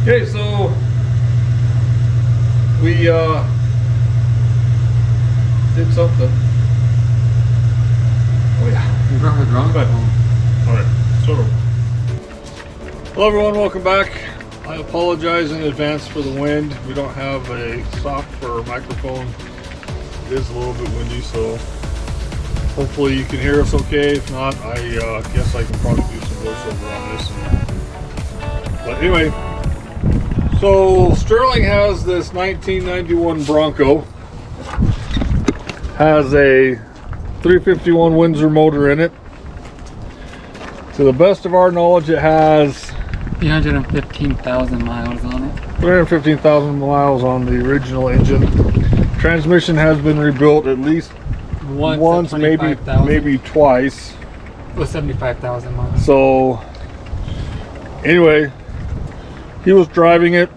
Okay, so we did something. Oh yeah. You brought the Bronco home. Alright, sort of. Hello everyone, welcome back. I apologize in advance for the wind. We don't have a sock for a microphone. It is a little bit windy, so hopefully you can hear us okay. If not, I guess I can probably do some voiceover on this. But anyway, so Sterling has this 1991 Bronco. Has a 351 Windsor motor in it. To the best of our knowledge, it has 315,000 miles on it. 315,000 miles on the original engine. Transmission has been rebuilt at least once, maybe twice. With 75,000 miles. So anyway, he was driving it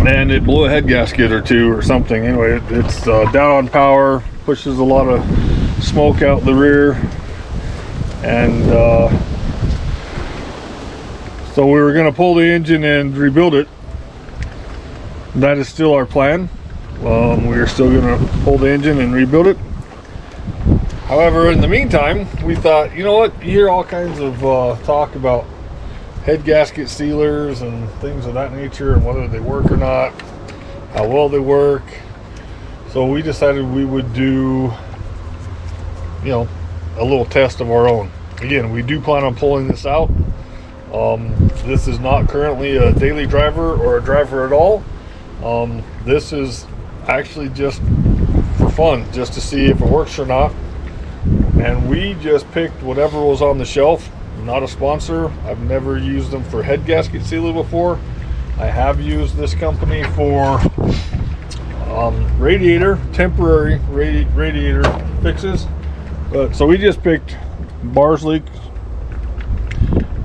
and it blew a head gasket or two or something. Anyway, it's down on power, pushes a lot of smoke out the rear, and so we were going to pull the engine and rebuild it. That is still our plan. We are still going to pull the engine and rebuild it. However, in the meantime, we thought, you know what, you hear all kinds of talk about head gasket sealers and things of that nature, and whether they work or not, how well they work. So we decided we would do, you know, a little test of our own. Again, we do plan on pulling this out. This is not currently a daily driver or a driver at all. This is actually just for fun, just to see if it works or not. And we just picked whatever was on the shelf. Not a sponsor. I've never used them for head gasket sealer before. I have used this company for temporary radiator fixes. But so we just picked Bars Leak.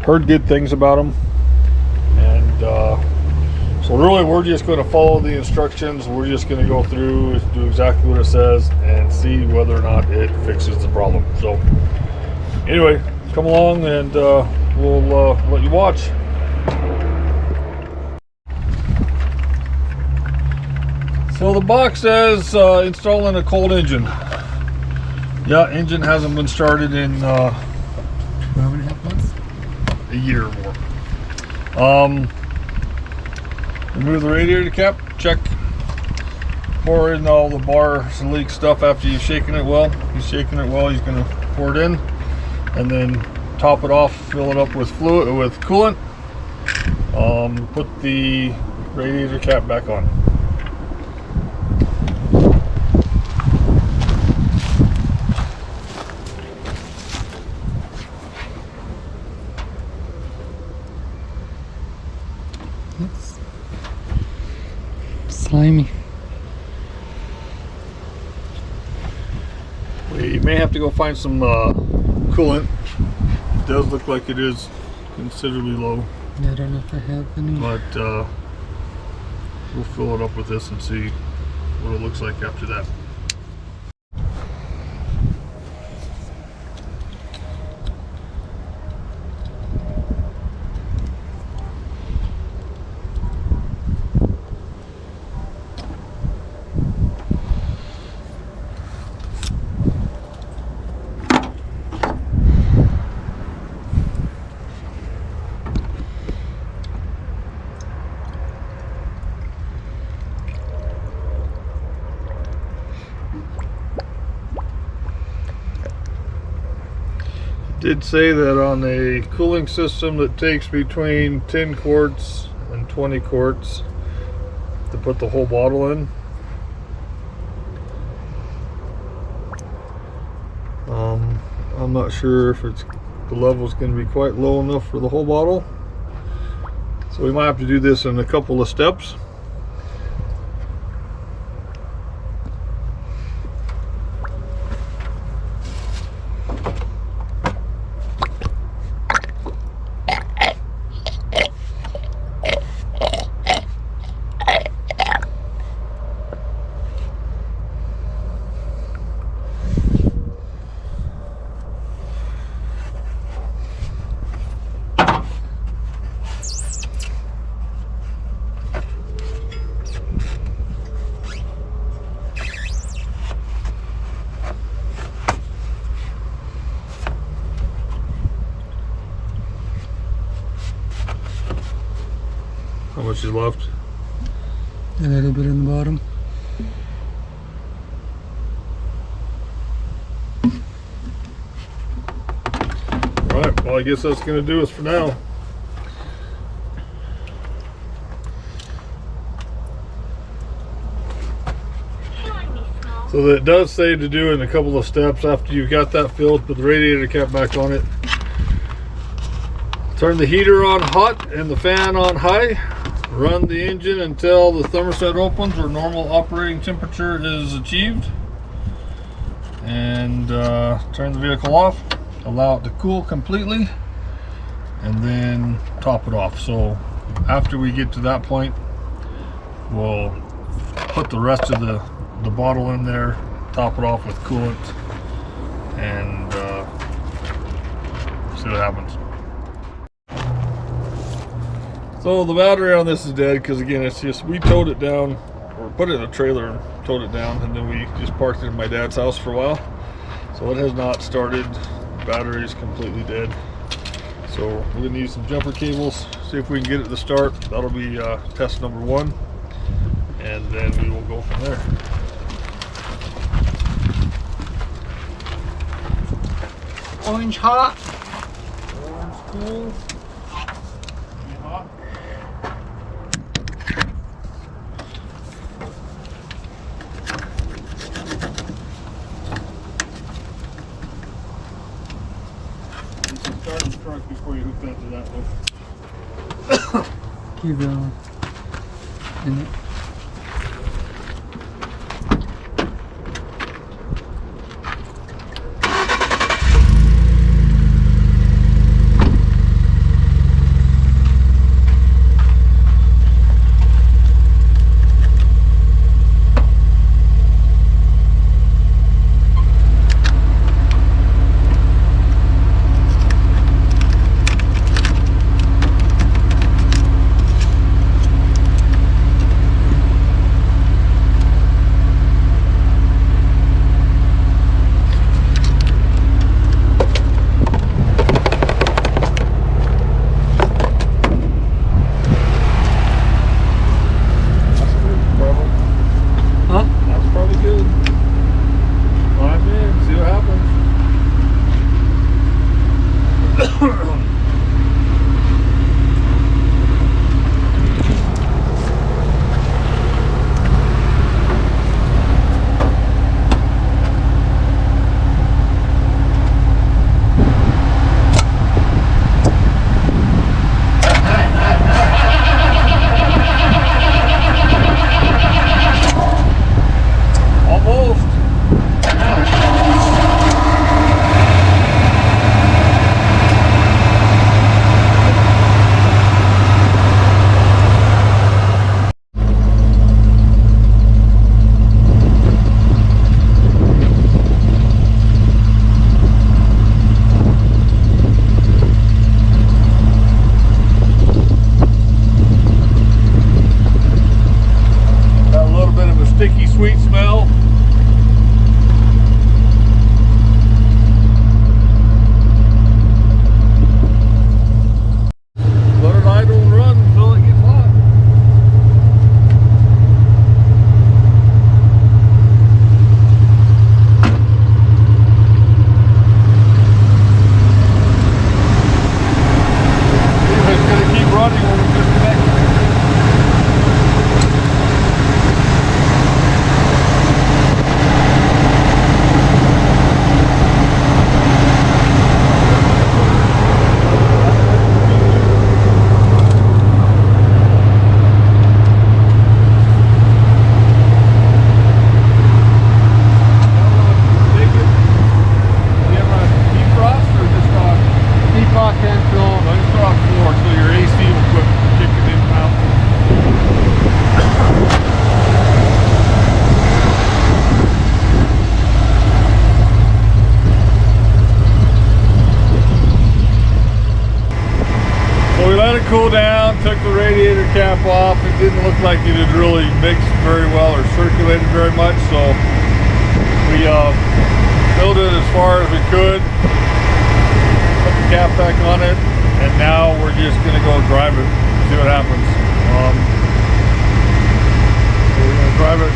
Heard good things about them, and so really we're just going to follow the instructions. We're just going to go through, do exactly what it says, and see whether or not it fixes the problem. So anyway, come along and we'll let you watch. So the box says installing a cold engine. Yeah, engine hasn't been started in 12.5 months? a year or more. Remove the radiator cap, check. Pour in all the bars and leak stuff after you've shaken it well. He's shaking it well, he's going to pour it in, and then top it off, fill it up with fluid, with coolant. Put the radiator cap back on. It's slimy. We may have to go find some coolant. It does look like it is considerably low. Yeah, I don't know if I have any. But we'll fill it up with this and see what it looks like after that. Did say that on a cooling system that takes between 10 quarts and 20 quarts to put the whole bottle in. I'm not sure if the level is going to be quite low enough for the whole bottle, so we might have to do this in a couple of steps. How much is left? A little bit in the bottom. Alright, well I guess that's going to do us for now. So that it does say to do in a couple of steps after you've got that filled, put the radiator cap back on it. Turn the heater on hot and the fan on high. Run the engine until the thermostat opens or normal operating temperature is achieved. And turn the vehicle off. Allow it to cool completely. And then top it off. So after we get to that point, we'll put the rest of the bottle in there, top it off with coolant, and see what happens. So the battery on this is dead because again it's just we towed it down or put it in a trailer and towed it down, and then we just parked it in my dad's house for a while. So it has not started. The battery is completely dead. So we're gonna use some jumper cables, see if we can get it to start. That'll be test number 1, and then we will go from there. Orange hot. Orange cool. Hot. You should start the truck before you hook that to that one. Keep going. In it. Sticky sweet smell. Let it idle and run until it gets hot. See if it's going to keep running when we disconnect it. Cool down, took the radiator cap off. It didn't look like it had really mixed very well or circulated very much, so we filled it as far as we could, put the cap back on it, and now we're just going to go drive it, see what happens. We're gonna drive it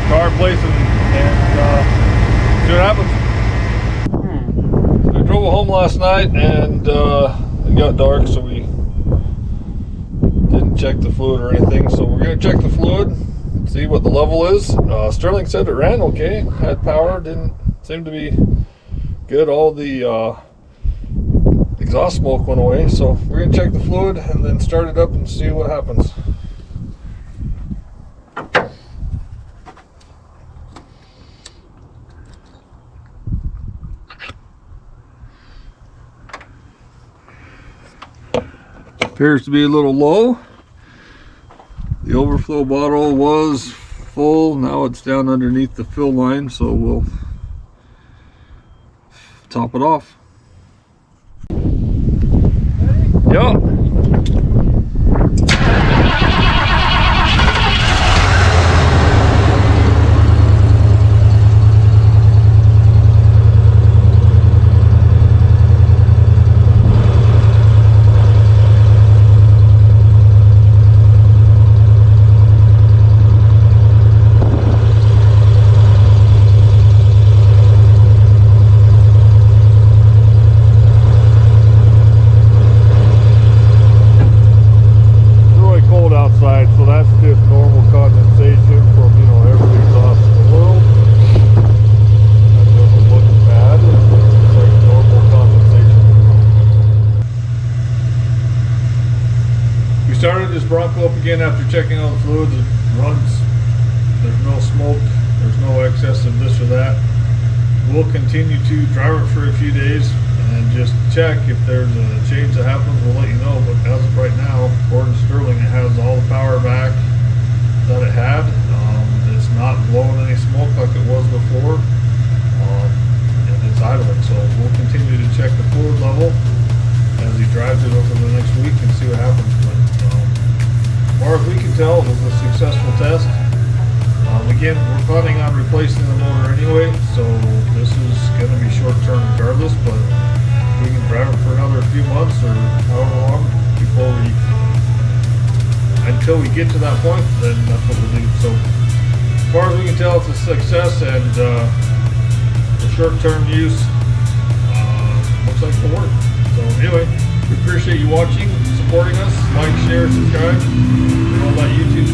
to our place and see what happens. So we drove home last night and it got dark, so we didn't check the fluid or anything. So we're gonna check the fluid, see what the level is. Sterling said it ran okay, had power, didn't seem to be good. All the exhaust smoke went away, so we're gonna check the fluid and then start it up and see what happens. Appears to be a little low. The overflow bottle was full, now it's down underneath the fill line, so we'll top it off. Yup. So that's just normal condensation from, you know, every exhaust in the world. That doesn't look bad. It's like normal condensation. We started this Bronco up again after checking all the fluids. It runs. There's no smoke. There's no excess of this or that. We'll continue to drive it for a few days and just check. If there's a change that happens, we'll let you know. But as of right now, according to Sterling, it has all the power back that it had. It's not blowing any smoke like it was before, and it's idling. So we'll continue to check the fluid level as he drives it over the next week and see what happens. But as far as we can tell, it was a successful test. Again, we're planning on replacing the motor anyway, so this is going to be short term regardless, but we can drive it for another few months or however long until we get to that point, then that's what we'll do. So as far as we can tell, it's a success, and for short term use, looks like it'll work. So anyway, we appreciate you watching, supporting us, like, share, subscribe, and all that YouTube